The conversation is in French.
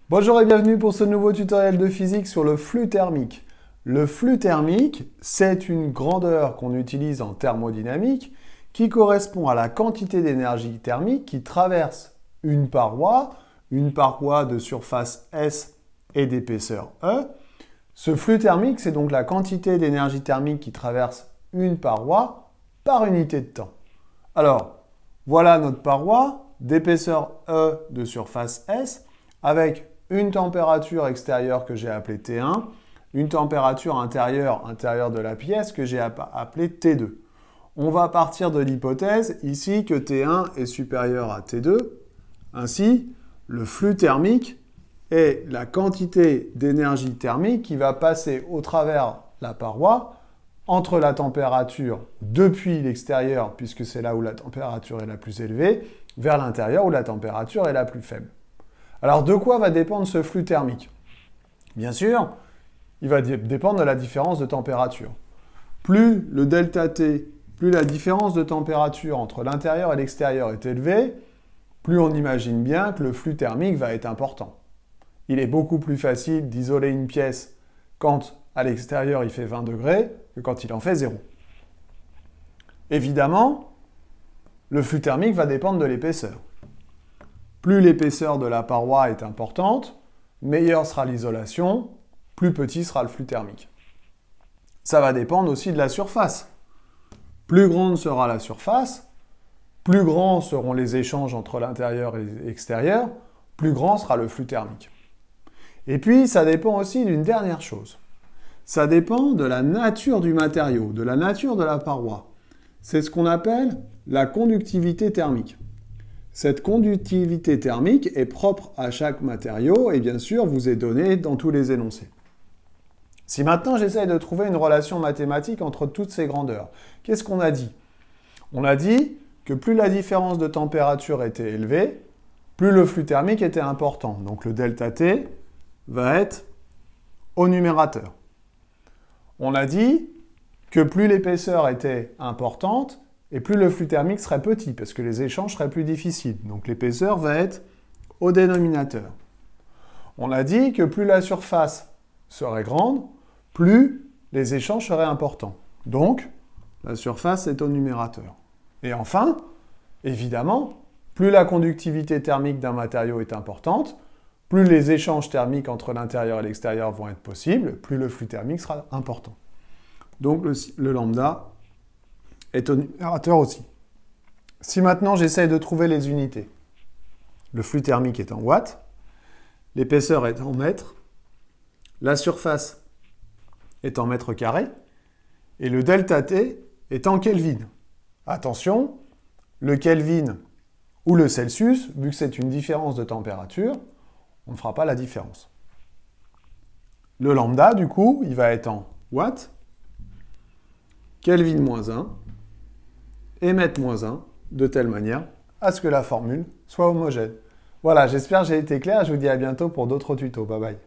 Bonjour et bienvenue pour ce nouveau tutoriel de physique sur le flux thermique. Le flux thermique, c'est une grandeur qu'on utilise en thermodynamique qui correspond à la quantité d'énergie thermique qui traverse une paroi de surface S et d'épaisseur E. Ce flux thermique, c'est donc la quantité d'énergie thermique qui traverse une paroi par unité de temps. Alors, voilà notre paroi d'épaisseur E de surface S avec une température extérieure que j'ai appelée T1, une température intérieure de la pièce que j'ai appelée T2. On va partir de l'hypothèse ici que T1 est supérieur à T2. Ainsi, le flux thermique est la quantité d'énergie thermique qui va passer au travers la paroi entre la température depuis l'extérieur, puisque c'est là où la température est la plus élevée, vers l'intérieur où la température est la plus faible. Alors, de quoi va dépendre ce flux thermique? Bien sûr, il va dépendre de la différence de température. Plus le delta T, plus la différence de température entre l'intérieur et l'extérieur est élevée, plus on imagine bien que le flux thermique va être important. Il est beaucoup plus facile d'isoler une pièce quand à l'extérieur il fait 20 degrés que quand il en fait 0. Évidemment, le flux thermique va dépendre de l'épaisseur. Plus l'épaisseur de la paroi est importante, meilleure sera l'isolation, plus petit sera le flux thermique. Ça va dépendre aussi de la surface. Plus grande sera la surface, plus grands seront les échanges entre l'intérieur et l'extérieur, plus grand sera le flux thermique. Et puis, ça dépend aussi d'une dernière chose. Ça dépend de la nature du matériau, de la nature de la paroi. C'est ce qu'on appelle la conductivité thermique. Cette conductivité thermique est propre à chaque matériau et bien sûr vous est donnée dans tous les énoncés. Si maintenant j'essaye de trouver une relation mathématique entre toutes ces grandeurs, qu'est-ce qu'on a dit? On a dit que plus la différence de température était élevée, plus le flux thermique était important. Donc le delta T va être au numérateur. On a dit que plus l'épaisseur était importante, et plus le flux thermique serait petit, parce que les échanges seraient plus difficiles. Donc l'épaisseur va être au dénominateur. On a dit que plus la surface serait grande, plus les échanges seraient importants. Donc, la surface est au numérateur. Et enfin, évidemment, plus la conductivité thermique d'un matériau est importante, plus les échanges thermiques entre l'intérieur et l'extérieur vont être possibles, plus le flux thermique sera important. Donc le lambda est au numérateur aussi. Si maintenant j'essaye de trouver les unités, le flux thermique est en watts, l'épaisseur est en mètres, la surface est en mètres carrés, et le delta T est en Kelvin. Attention, le Kelvin ou le Celsius, vu que c'est une différence de température, on ne fera pas la différence. Le lambda, du coup, il va être en watts, Kelvin moins 1, et mètre moins 1, de telle manière à ce que la formule soit homogène. Voilà, j'espère que j'ai été clair. Je vous dis à bientôt pour d'autres tutos. Bye bye.